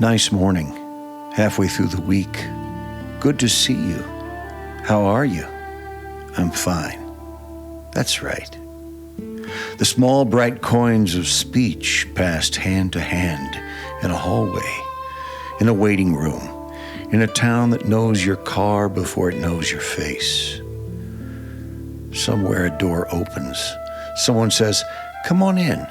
Nice morning, halfway through the week. Good to see you. How are you? I'm fine. That's right. The small bright coins of speech passed hand to hand in a hallway, in a waiting room, in a town that knows your car before it knows your face. Somewhere a door opens. Someone says, "Come on in.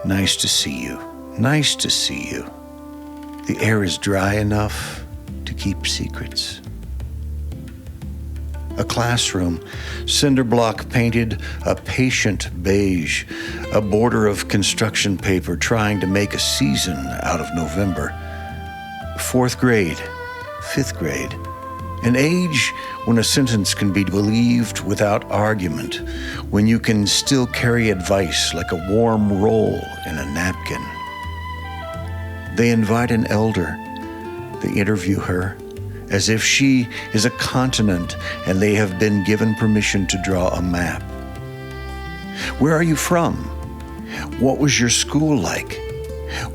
Nice to see you. Nice to see you." The air is dry enough to keep secrets. A classroom, cinder block painted a patient beige, a border of construction paper trying to make a season out of November. 4th grade, 5th grade, an age when a sentence can be believed without argument, when you can still carry advice like a warm roll in a napkin. They invite an elder. They interview her as if she is a continent and they have been given permission to draw a map. Where are you from? What was your school like?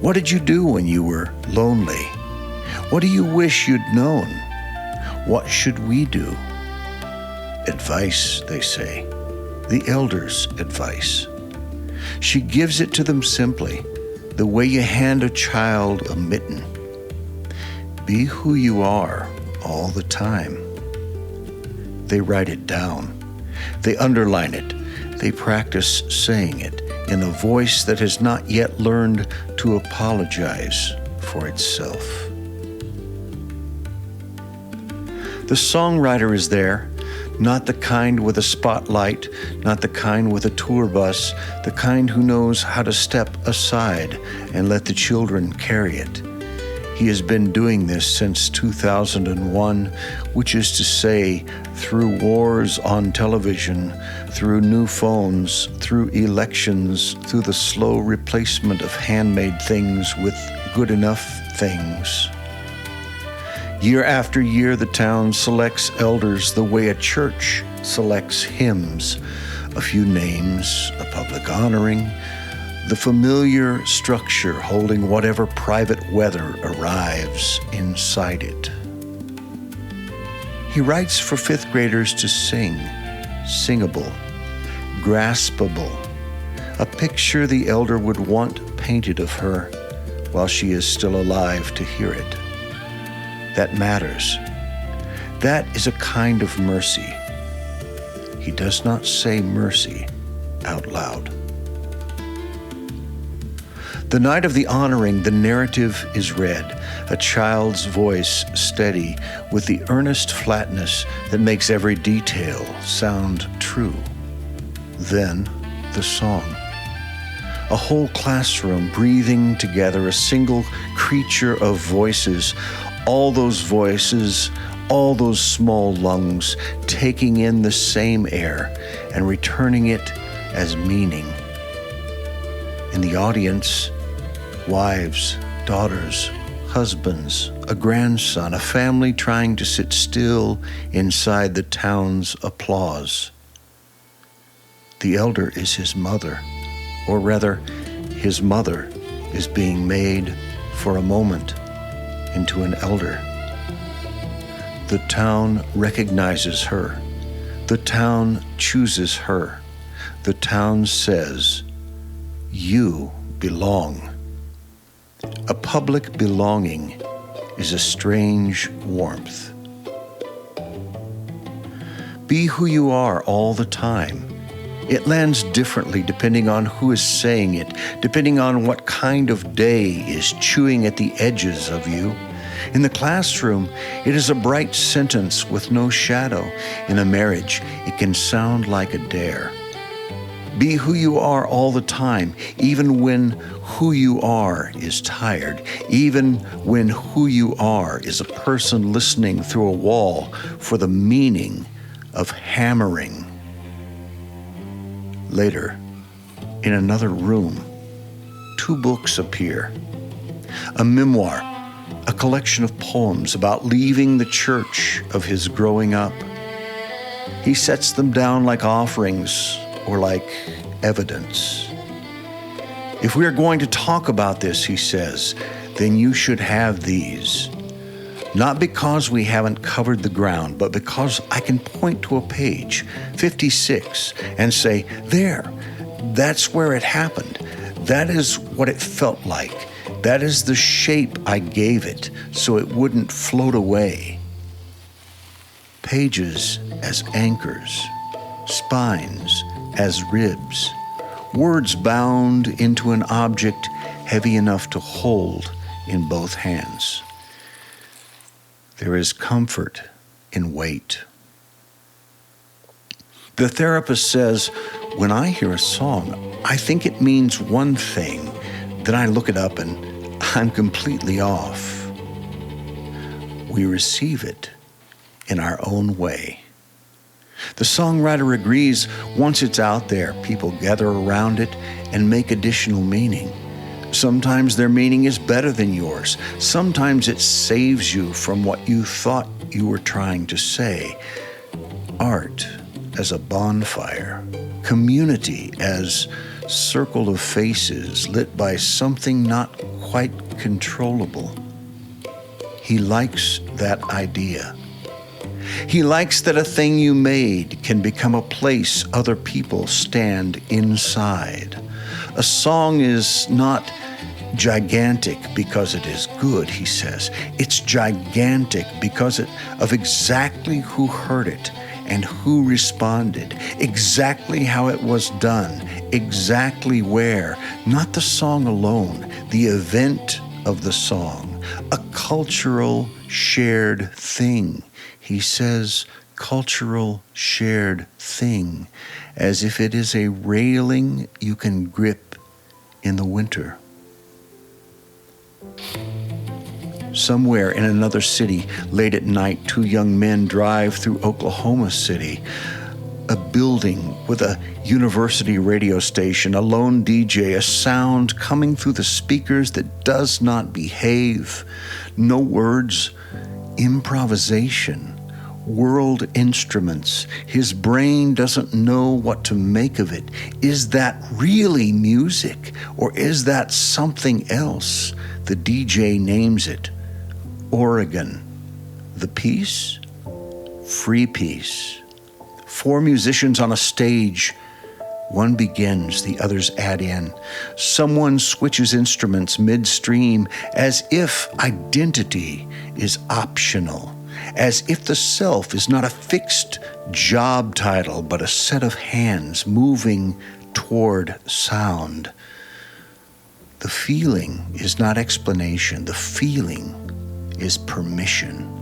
What did you do when you were lonely? What do you wish you'd known? What should we do? Advice, they say. The elder's advice. She gives it to them simply, the way you hand a child a mitten. Be who you are all the time. They write it down. They underline it. They practice saying it in a voice that has not yet learned to apologize for itself. The songwriter is there, not the kind with a spotlight, not the kind with a tour bus, the kind who knows how to step aside and let the children carry it. He has been doing this since 2001, which is to say, through wars on television, through new phones, through elections, through the slow replacement of handmade things with good enough things. Year after year, the town selects elders the way a church selects hymns. A few names, a public honoring, the familiar structure holding whatever private weather arrives inside it. He writes for 5th graders to sing, singable, graspable, a picture the elder would want painted of her while she is still alive to hear it. That matters. That is a kind of mercy. He does not say mercy out loud. The night of the honoring, the narrative is read, a child's voice steady with the earnest flatness that makes every detail sound true. Then the song. A whole classroom breathing together, a single creature of voices, all those voices, all those small lungs, taking in the same air and returning it as meaning. In the audience, wives, daughters, husbands, a grandson, a family trying to sit still inside the town's applause. The elder is his mother, or rather, his mother is being made for a moment into an elder. The town recognizes her. The town chooses her. The town says, "You belong." A public belonging is a strange warmth. Be who you are all the time. It lands differently depending on who is saying it, depending on what kind of day is chewing at the edges of you. In the classroom, it is a bright sentence with no shadow. In a marriage, it can sound like a dare. Be who you are all the time, even when who you are is tired, even when who you are is a person listening through a wall for the meaning of hammering. Later, in another room, 2 books appear. A memoir, a collection of poems about leaving the church of his growing up. He sets them down like offerings or like evidence. If we are going to talk about this, he says, then you should have these. Not because we haven't covered the ground, but because I can point to a page, 56, and say, there, that's where it happened. That is what it felt like. That is the shape I gave it so it wouldn't float away. Pages as anchors, spines as ribs, words bound into an object heavy enough to hold in both hands. There is comfort in weight. The therapist says, when I hear a song, I think it means one thing. Then I look it up and I'm completely off. We receive it in our own way. The songwriter agrees once it's out there, people gather around it and make additional meaning. Sometimes their meaning is better than yours. Sometimes it saves you from what you thought you were trying to say. Art as a bonfire, community as circle of faces lit by something not quite controllable. He likes that idea. He likes that a thing you made can become a place other people stand inside. A song is not gigantic because it is good, he says. It's gigantic because of exactly who heard it and who responded, exactly how it was done, exactly where. Not the song alone, the event of the song, a cultural shared thing. He says cultural shared thing, as if it is a railing you can grip in the winter. Somewhere in another city, late at night, two young men drive through Oklahoma City, a building with a university radio station, a lone DJ, a sound coming through the speakers that does not behave, no words, improvisation. World instruments. His brain doesn't know what to make of it. Is that really music, or is that something else? The DJ names it Oregon. The piece? Free piece. Four musicians on a stage. One begins, the others add in. Someone switches instruments midstream, as if identity is optional. As if the self is not a fixed job title, but a set of hands moving toward sound. The feeling is not explanation. The feeling is permission.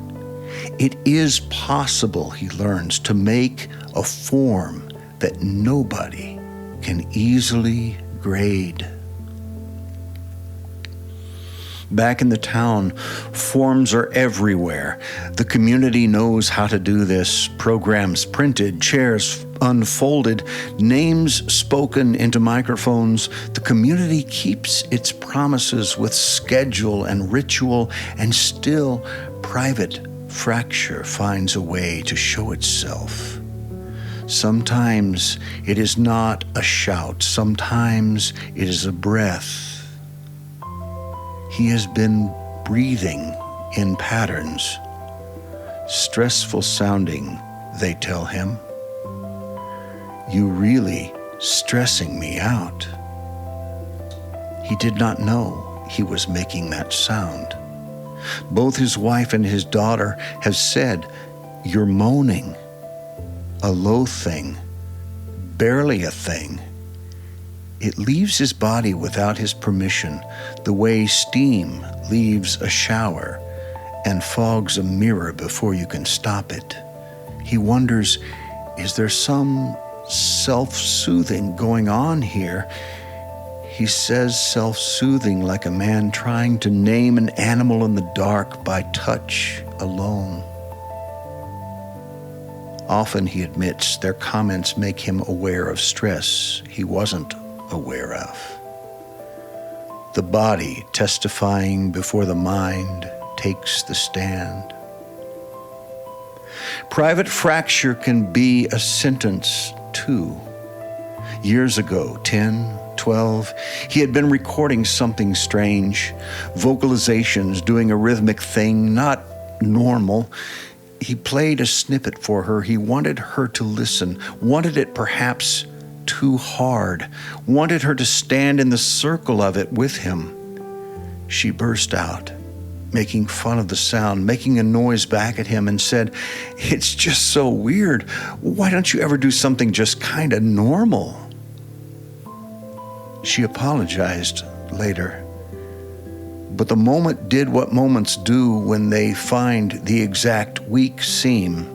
It is possible, he learns, to make a form that nobody can easily grade. Back in the town, forms are everywhere. The community knows how to do this. Programs printed, chairs unfolded, names spoken into microphones. The community keeps its promises with schedule and ritual, and still private fracture finds a way to show itself. Sometimes it is not a shout. Sometimes it is a breath. He has been breathing in patterns. Stressful sounding, they tell him. You really stressing me out. He did not know he was making that sound. Both his wife and his daughter have said, you're moaning. A low thing, barely a thing. It leaves his body without his permission, the way steam leaves a shower and fogs a mirror before you can stop it. He wonders, is there some self-soothing going on here? He says self-soothing like a man trying to name an animal in the dark by touch alone. Often, he admits, their comments make him aware of stress he wasn't aware of. The body testifying before the mind takes the stand. Private fracture can be a sentence too. Years ago, 10, 12, he had been recording something strange, vocalizations, doing a rhythmic thing, not normal. He played a snippet for her. He wanted her to listen, wanted it perhaps too hard, wanted her to stand in the circle of it with him. She burst out, making fun of the sound, making a noise back at him, and said, "It's just so weird. Why don't you ever do something just kind of normal?" She apologized later. But the moment did what moments do when they find the exact weak seam.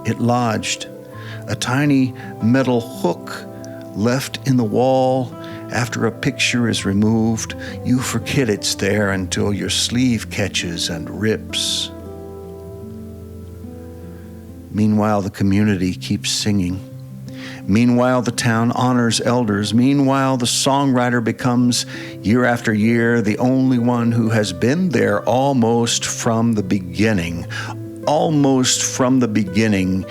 It lodged, a tiny metal hook left in the wall. After a picture is removed, you forget it's there until your sleeve catches and rips. Meanwhile, the community keeps singing. Meanwhile, the town honors elders. Meanwhile, the songwriter becomes, year after year, the only one who has been there almost from the beginning. Almost from the beginning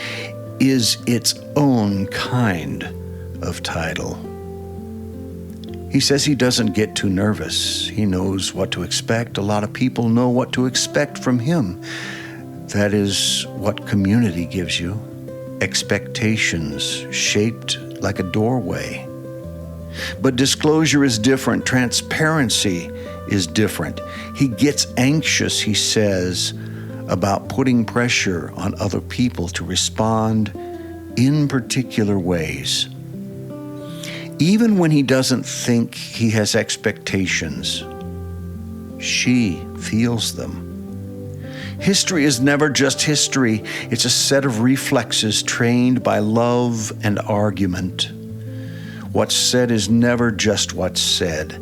is its own kind of title. He says he doesn't get too nervous. He knows what to expect. A lot of people know what to expect from him. That is what community gives you. Expectations shaped like a doorway. But disclosure is different. Transparency is different. He gets anxious, he says, about putting pressure on other people to respond in particular ways. Even when he doesn't think he has expectations, she feels them. History is never just history. It's a set of reflexes trained by love and argument. What's said is never just what's said.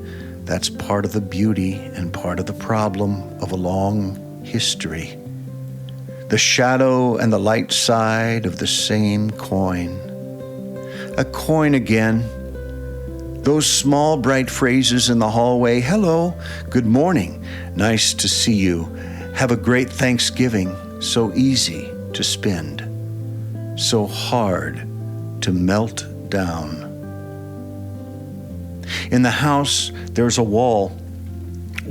That's part of the beauty and part of the problem of a long history. The shadow and the light side of the same coin. A coin again. Those small, bright phrases in the hallway. Hello, good morning, nice to see you. Have a great Thanksgiving. So easy to spend. So hard to melt down. In the house, there's a wall.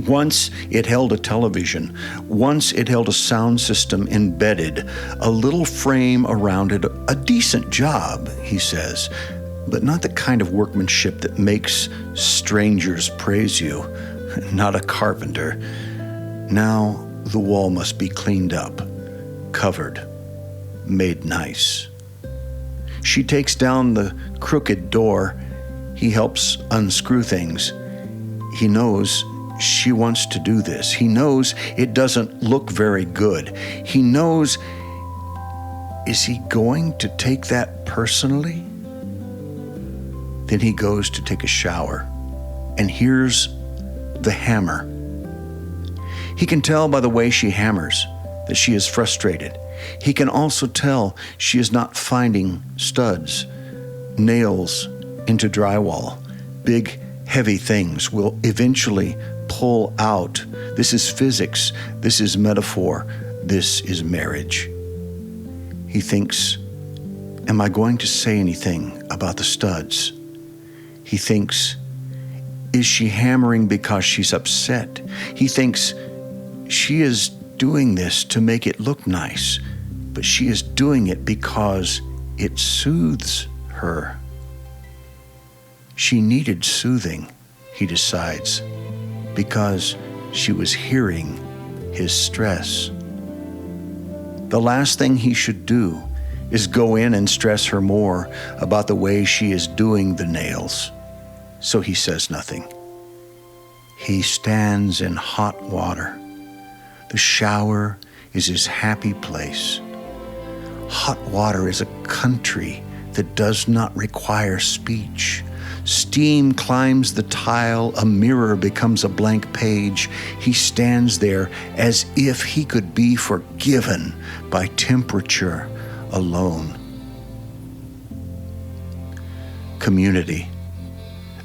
Once it held a television. Once it held a sound system embedded, a little frame around it. A decent job, he says, but not the kind of workmanship that makes strangers praise you. Not a carpenter. Now the wall must be cleaned up, covered, made nice. She takes down the crooked door. He helps unscrew things. He knows she wants to do this. He knows it doesn't look very good. He knows, is he going to take that personally? Then he goes to take a shower and hears the hammer. He can tell by the way she hammers that she is frustrated. He can also tell she is not finding studs, nails into drywall. Big, heavy things will eventually pull out. This is physics. This is metaphor. This is marriage. He thinks, am I going to say anything about the studs? He thinks, is she hammering because she's upset? He thinks, she is doing this to make it look nice, but she is doing it because it soothes her. She needed soothing, he decides, because she was hearing his stress. The last thing he should do is go in and stress her more about the way she is doing the nails. So he says nothing. He stands in hot water. The shower is his happy place. Hot water is a country that does not require speech. Steam climbs the tile, a mirror becomes a blank page. He stands there as if he could be forgiven by temperature alone. Community.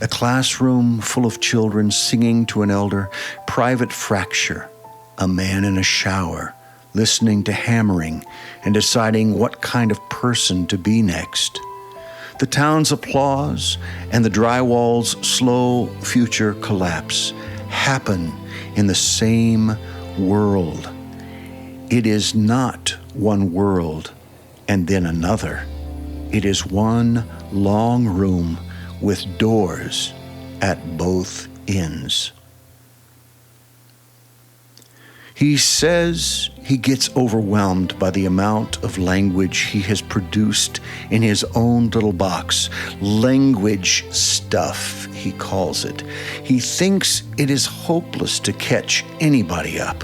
A classroom full of children singing to an elder. Private fracture. A man in a shower, listening to hammering and deciding what kind of person to be next. The town's applause and the drywall's slow future collapse happen in the same world. It is not one world and then another. It is one long room with doors at both ends. He says he gets overwhelmed by the amount of language he has produced in his own little box. Language stuff, he calls it. He thinks it is hopeless to catch anybody up.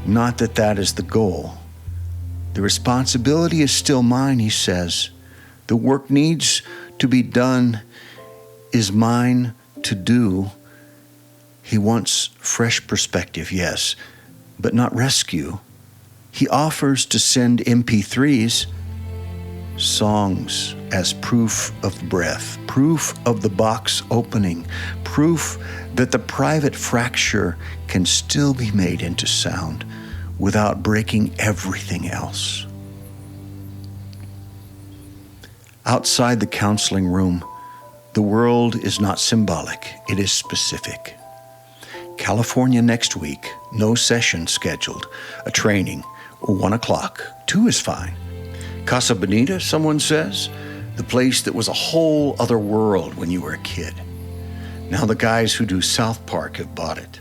Not that that is the goal. The responsibility is still mine, he says. The work needs to be done is mine to do. He wants fresh perspective, yes, but not rescue. He offers to send MP3s, songs as proof of breath, proof of the box opening, proof that the private fracture can still be made into sound without breaking everything else. Outside the counseling room, the world is not symbolic, it is specific. California next week, no session scheduled, a training, 1 o'clock, 2 is fine. Casa Bonita, someone says, the place that was a whole other world when you were a kid. Now the guys who do South Park have bought it.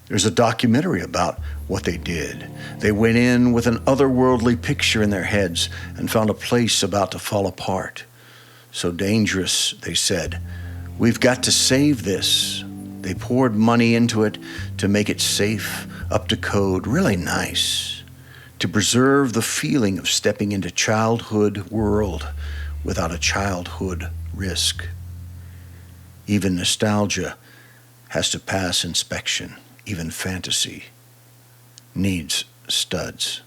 There's a documentary about what they did. They went in with an otherworldly picture in their heads and found a place about to fall apart. So dangerous, they said. We've got to save this. They poured money into it to make it safe, up to code, really nice, to preserve the feeling of stepping into childhood world without a childhood risk. Even nostalgia has to pass inspection. Even fantasy needs studs.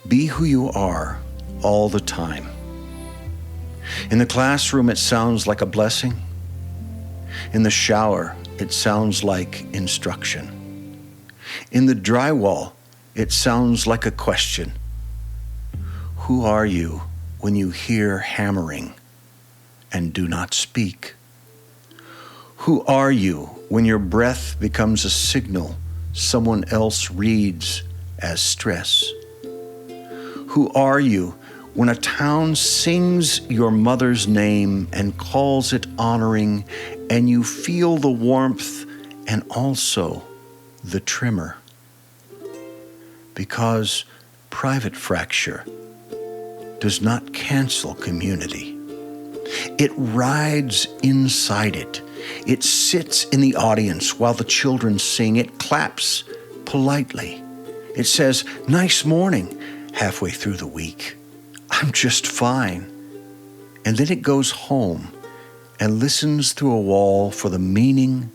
Be who you are all the time. In the classroom, it sounds like a blessing. In the shower, it sounds like instruction. In the drywall, it sounds like a question. Who are you when you hear hammering and do not speak? Who are you when your breath becomes a signal someone else reads as stress? Who are you when a town sings your mother's name and calls it honoring, and you feel the warmth and also the tremor? Because private fracture does not cancel community. It rides inside it. It sits in the audience while the children sing. It claps politely. It says, "Nice morning," halfway through the week. "I'm just fine." And then it goes home and listens through a wall for the meaning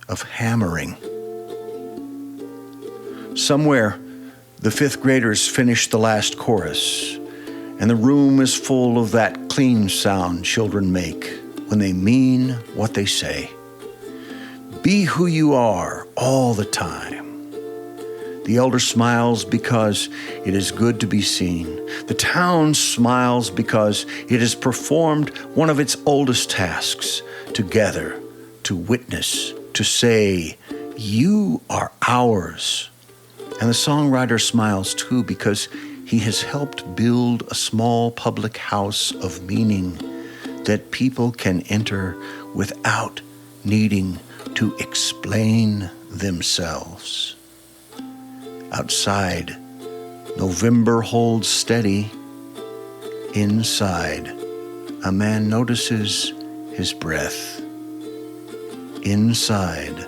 of hammering. Somewhere, the fifth graders finish the last chorus, and the room is full of that clean sound children make when they mean what they say. Be who you are all the time. The elder smiles because it is good to be seen. The town smiles because it has performed one of its oldest tasks, to gather, to witness, to say, "You are ours." And the songwriter smiles too because he has helped build a small public house of meaning that people can enter without needing to explain themselves. Outside, November holds steady. Inside, a man notices his breath. Inside,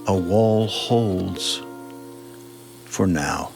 a wall holds for now.